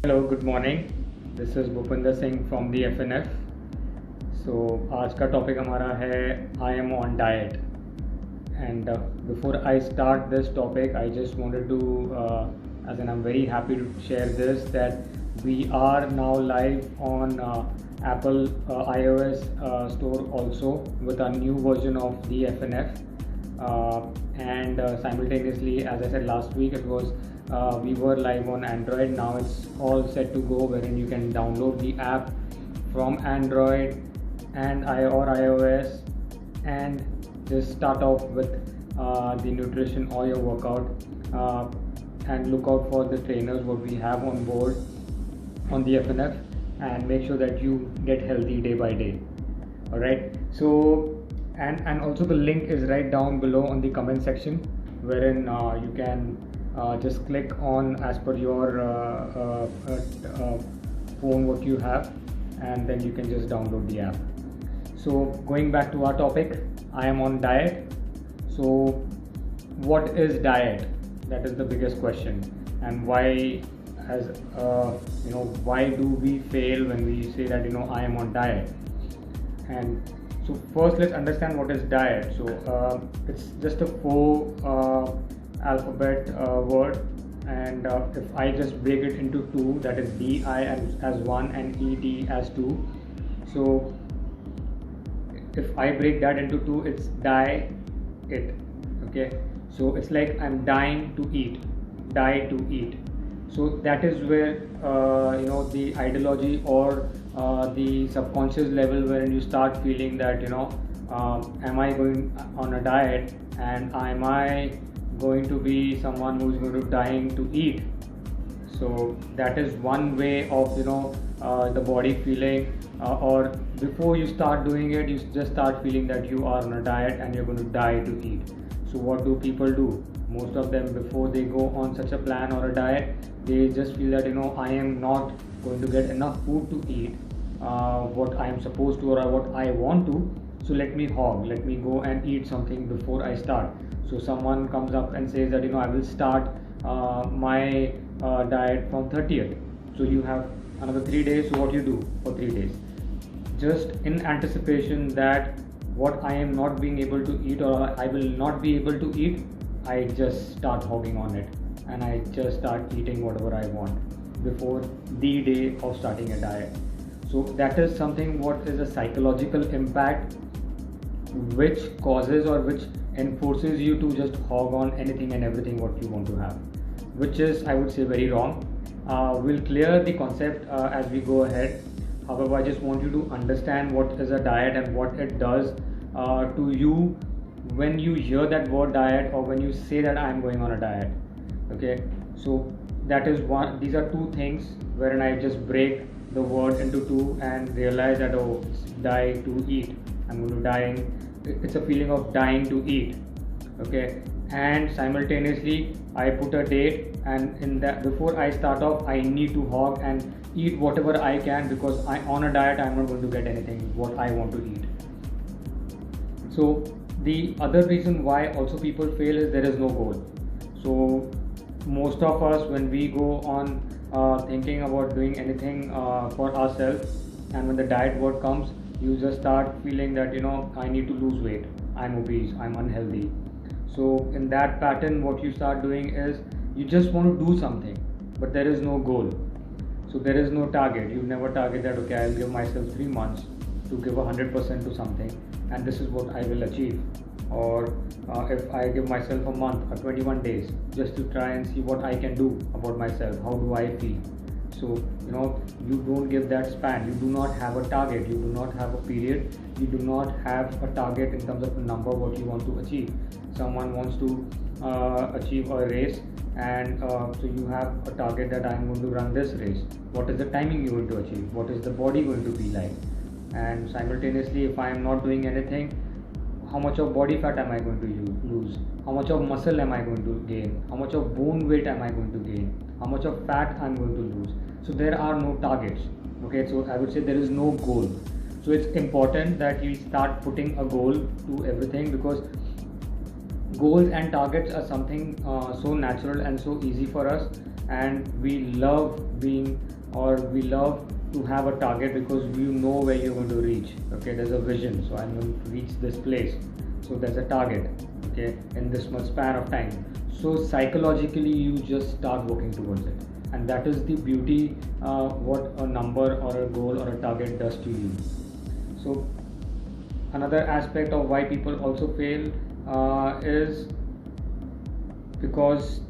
Hello good morning. This is Bhupinder Singh from the FNF। So आज का topic हमारा है I am on diet. And before I start this topic I just wanted to as in I'm very happy to share this that we are now live on Apple iOS store also with a new version of the FNF. And simultaneously, as I said last week, it was we were live on Android. Now it's all set to go, wherein you can download the app from Android and iOS and just start off with the nutrition or your workout, and look out for the trainers what we have on board on the FNF, and make sure that you get healthy day by day. All right, so and also the link is right down below on the comment section, wherein you can just click on as per your phone what you have, and then you can just download the app. So going back to our topic, I am on diet. So what is diet? That is the biggest question. And why, as why do we fail when we say that I am on diet? And so first let's understand what is diet. So it's just a four alphabet word, and if I just break it into two, that is DI as one and ED as two. So if I break that into two, it's die it. Okay, so it's like I'm dying to eat, die to eat. So that is where the ideology or the subconscious level, where you start feeling that am I going on a diet, and am I going to be someone who is going to dying to eat? So that is one way of the body feeling, or before you start doing it, you just start feeling that you are on a diet and you're going to die to eat. So what do people do? Most of them, before they go on such a plan or a diet, they just feel that I am not going to get enough food to eat what I am supposed to or what I want to. So let me go and eat something before I start. So someone comes up and says that I will start my diet from 30th. So you have another 3 days. So what you do for 3 days? Just in anticipation that what I am not being able to eat or I will not be able to eat, I just start hogging on it, and I just start eating whatever I want before the day of starting a diet. So that is something what is a psychological impact which causes or which enforces you to just hog on anything and everything what you want to have, which is, I would say, very wrong. We'll clear the concept as we go ahead. However, I just want you to understand what is a diet and what it does to you when you hear that word diet, or when you say that I am going on a diet. Okay, so that is one. These are two things wherein I just break the word into two and realize that it's die to eat. I'm going to die. It's a feeling of dying to eat. Okay, and simultaneously I put a date, and in that, before I start off, I need to hog and eat whatever I can, because on a diet I'm not going to get anything what I want to eat. So the other reason why also people fail is there is no goal. So most of us, when we go on thinking about doing anything for ourselves, and when the diet word comes, you just start feeling that I need to lose weight, I'm obese, I'm unhealthy. So in that pattern, what you start doing is you just want to do something, but there is no goal. So there is no target. You never target that, okay, I'll give myself 3 months to give 100% to something, and this is what I will achieve. Or if I give myself a month or 21 days just to try and see what I can do about myself, how do I feel? So you don't give that span. You do not have a target. You do not have a period. You do not have a target in terms of the number what you want to achieve. Someone wants to achieve a race, and so you have a target that I am going to run this race. What is the timing you are going to achieve? What is the body going to be like? And simultaneously, if I am not doing anything, how much of body fat am I going to lose? How much of muscle am I going to gain? How much of bone weight am I going to gain? How much of fat I'm going to lose? So there are no targets. Okay, so I would say there is no goal. So it's important that you start putting a goal to everything, because Goals and targets are something so natural and so easy for us, and we love being, or we love to have a target because you know where you're going to reach. Okay, there's a vision, so I'm going to reach this place, so there's a target, okay, in this much span of time. So psychologically you just start working towards it, and that is the beauty, what a number or a goal or a target does to you. So another aspect of why people also fail is because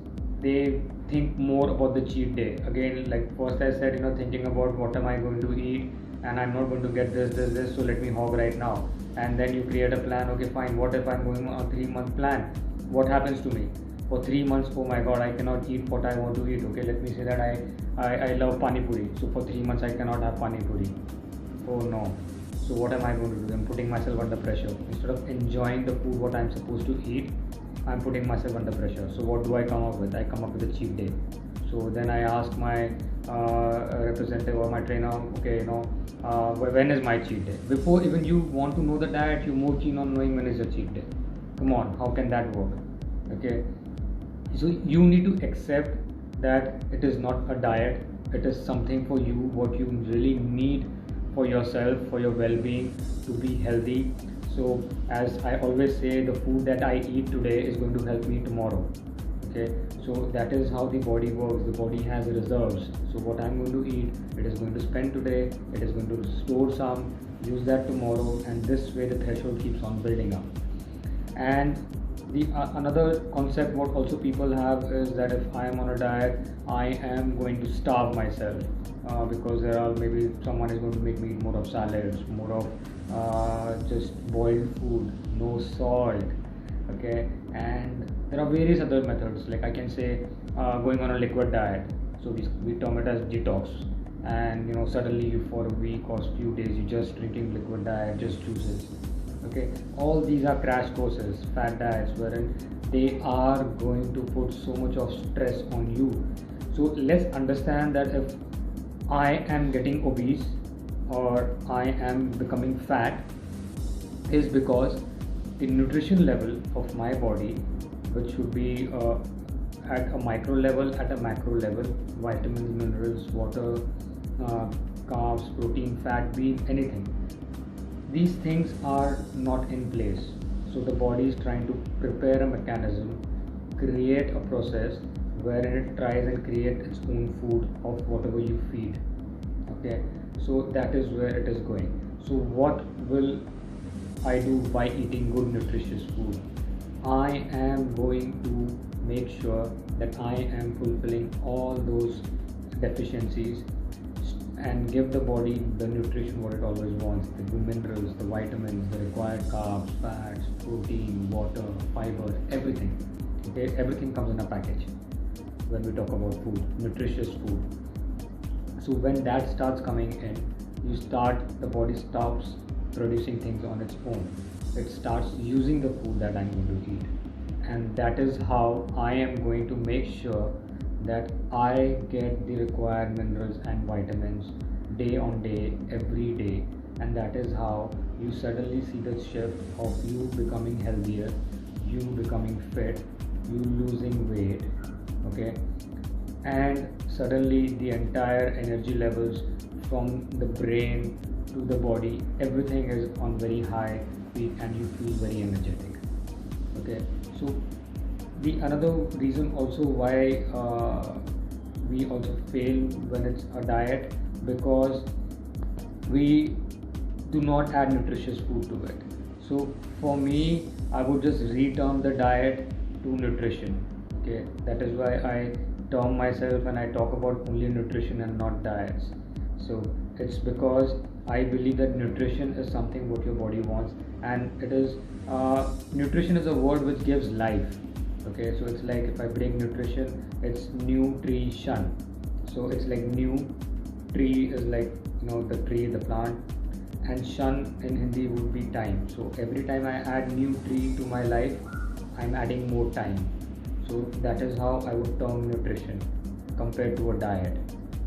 they think more about the cheat day. Again, like first I said, thinking about what am I going to eat, and I'm not going to get this, so let me hog right now. And then you create a plan. Okay, fine, what if I'm going on a 3-month plan? What happens to me for 3 months? Oh my god, I cannot eat what I want to eat. Okay, let me say that I love pani puri, so for 3 months I cannot have pani puri. Oh no. So what am I going to do? I'm putting myself under pressure. Instead of enjoying the food what I'm supposed to eat, I'm putting myself under pressure. So what do I come up with? I come up with a cheat day. So then I ask my representative or my trainer, okay, when is my cheat day? Before even you want to know the diet, you're more keen on knowing when is your cheat day. Come on, how can that work? Okay, so you need to accept that it is not a diet. It is something for you, what you really need for yourself, for your well-being, to be healthy. So as I always say, the food that I eat today is going to help me tomorrow. Okay, so that is how the body works. The body has reserves. So what I'm going to eat, it is going to spend today, it is going to store some, use that tomorrow, and this way the threshold keeps on building up. And the another concept what also people have is that if I am on a diet, I am going to starve myself, because there are, maybe someone is going to make me eat more of salads, more of just boiled food, no salt. Okay, and there are various other methods, like I can say going on a liquid diet. So we term it as detox, and suddenly you, for a week or few days, you just drinking liquid diet, just juices. Okay, all these are crash courses, fat diets, wherein they are going to put so much of stress on you. So let's understand that if I am getting obese or I am becoming fat, is because the nutrition level of my body, which should be at a micro level, at a macro level, vitamins, minerals, water, carbs, protein, fat, bean, anything, these things are not in place. So the body is trying to prepare a mechanism, create a process wherein it tries and create its own food of whatever you feed. Okay, so that is where it is going. So what will I do by eating good nutritious food? I am going to make sure that I am fulfilling all those deficiencies and give the body the nutrition what it always wants, the minerals, the vitamins, the required carbs, fats, protein, water, fiber, everything. Okay, everything comes in a package when we talk about food, nutritious food. So when that starts coming in, the body stops producing things on its own. It starts using the food that I'm going to eat, and that is how I am going to make sure that I get the required minerals and vitamins day on day, every day. And that is how you suddenly see the shift of you becoming healthier, you becoming fit, you losing weight. Okay, and suddenly the entire energy levels from the brain to the body, everything is on very high peak and you feel very energetic. Okay, so the another reason also why we also fail when it's a diet, because we do not add nutritious food to it. So for me, I would just reterm the diet to nutrition. Okay, that is why I term myself and I talk about only nutrition and not diets. So it's because I believe that nutrition is something what your body wants, and it is nutrition is a word which gives life. Okay, so it's like if I bring nutrition, it's nutrition. So it's like new tree is like the tree, the plant, and shan in Hindi would be time. So every time I add new tree to my life, I'm adding more time. So that is how I would term nutrition compared to a diet.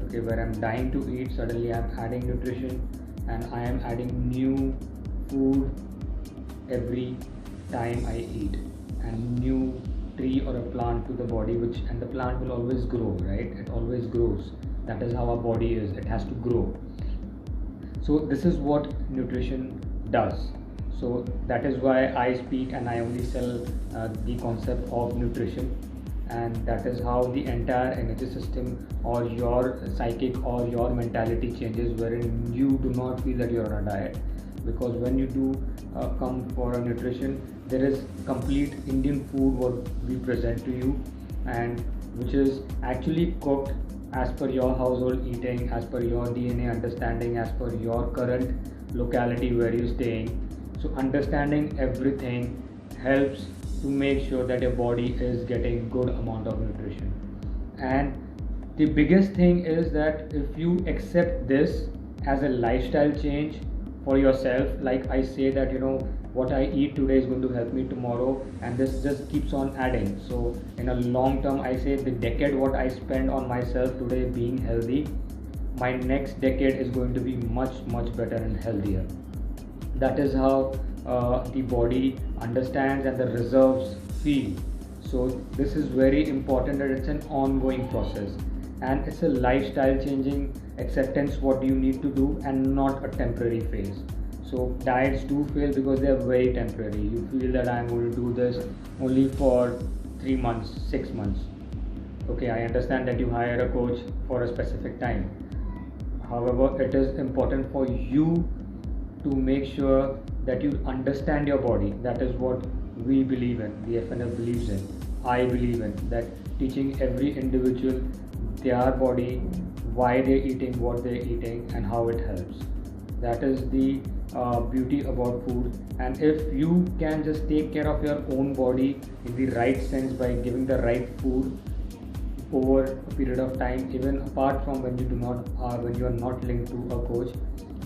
Okay, where I'm dying to eat, suddenly I'm adding nutrition and I am adding new food every time I eat. and new tree or a plant to the body, which and the plant will always grow, right? It always grows. That is how our body is. It has to grow. So this is what nutrition does. So that is why I speak and I only sell the concept of nutrition, and that is how the entire energy system or your psychic or your mentality changes, wherein you do not feel that you're on a diet. Because when you do come for a nutrition, there is complete Indian food what we present to you, and which is actually cooked as per your household eating, as per your DNA understanding, as per your current locality where you're staying. So understanding everything helps to make sure that your body is getting good amount of nutrition. And the biggest thing is that if you accept this as a lifestyle change for yourself, like I say that what I eat today is going to help me tomorrow, and this just keeps on adding. So in a long term, I say the decade what I spend on myself today being healthy, my next decade is going to be much better and healthier. That is how the body understands and the reserves feel. So this is very important, that it's an ongoing process, and it's a lifestyle changing acceptance what you need to do, and not a temporary phase. So diets do fail because they are very temporary. You feel that I'm going to do this only for 3 months, 6 months. Okay, I understand that you hire a coach for a specific time. However, it is important for you to make sure that you understand your body. That is what we believe in, the FNF believes in, I believe in, that teaching every individual their body, why they're eating what they're eating, and how it helps. That is the beauty about food. And if you can just take care of your own body in the right sense by giving the right food over a period of time, even apart from when you are not linked to a coach,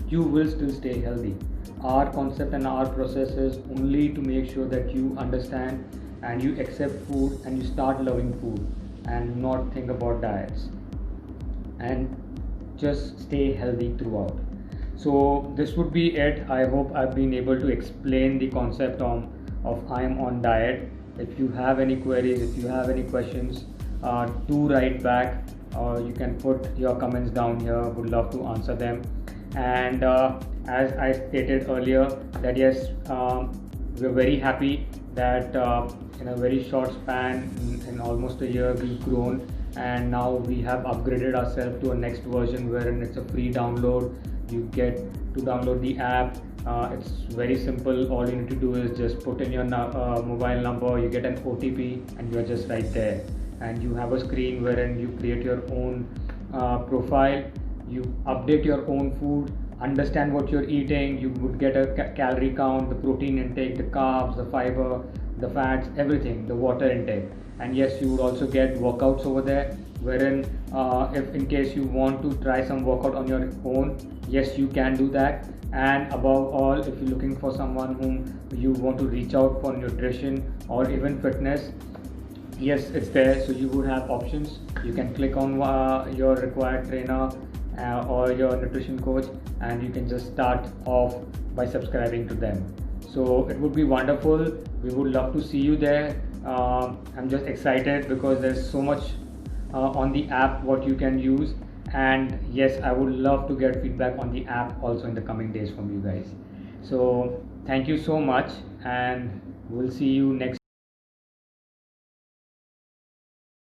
you will still stay healthy. Our concept and our process is only to make sure that you understand and you accept food and you start loving food, and not think about diets, and just stay healthy throughout. So this would be it. I hope I've been able to explain the concept of I am on diet. If you have any queries, if you have any questions, do write back, or you can put your comments down here. Would love to answer them. And as I stated earlier, that yes, we're very happy that in a very short span, in almost a year, we've grown, and now we have upgraded ourselves to a next version wherein it's a free download. You get to download the app. It's very simple. All you need to do is just put in your mobile number, you get an OTP, and you're just right there. And you have a screen wherein you create your own profile, you update your own food, understand what you're eating. You would get a calorie count, the protein intake, the carbs, the fiber, the fats, everything, the water intake. And yes, you would also get workouts over there, wherein if in case you want to try some workout on your own, yes, you can do that. And above all, if you're looking for someone whom you want to reach out for nutrition or even fitness, yes, it's there. So you would have options. You can click on your required trainer or your nutrition coach, and you can just start off by subscribing to them. So it would be wonderful. We would love to see you there. I'm just excited because there's so much on the app what you can use. And yes, I would love to get feedback on the app also in the coming days from you guys. So thank you so much, and we'll see you next